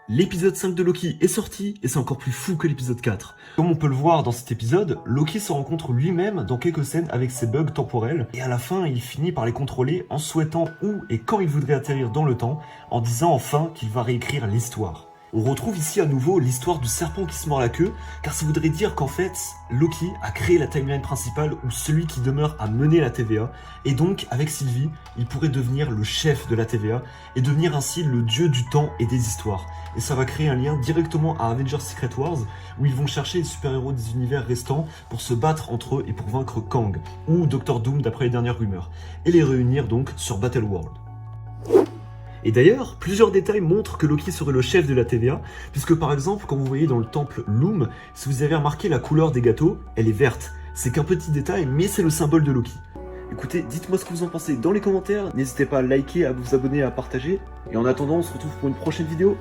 L'épisode 5 de Loki est sorti et c'est encore plus fou que l'épisode 4. Comme on peut le voir dans cet épisode, Loki se rencontre lui-même dans quelques scènes avec ses bugs temporels et à la fin il finit par les contrôler en souhaitant où et quand il voudrait atterrir dans le temps, en disant enfin qu'il va réécrire l'histoire. On retrouve ici à nouveau l'histoire du serpent qui se mord la queue, car ça voudrait dire qu'en fait, Loki a créé la timeline principale où celui qui demeure a mené la TVA, et donc, avec Sylvie, il pourrait devenir le chef de la TVA, et devenir ainsi le dieu du temps et des histoires. Et ça va créer un lien directement à Avengers Secret Wars, où ils vont chercher les super-héros des univers restants pour se battre entre eux et pour vaincre Kang, ou Doctor Doom d'après les dernières rumeurs, et les réunir donc sur Battle World. Et d'ailleurs, plusieurs détails montrent que Loki serait le chef de la TVA, puisque par exemple, quand vous voyez dans le temple Loom, si vous avez remarqué la couleur des gâteaux, elle est verte. C'est qu'un petit détail, mais c'est le symbole de Loki. Écoutez, dites-moi ce que vous en pensez dans les commentaires, n'hésitez pas à liker, à vous abonner, à partager, et en attendant, on se retrouve pour une prochaine vidéo.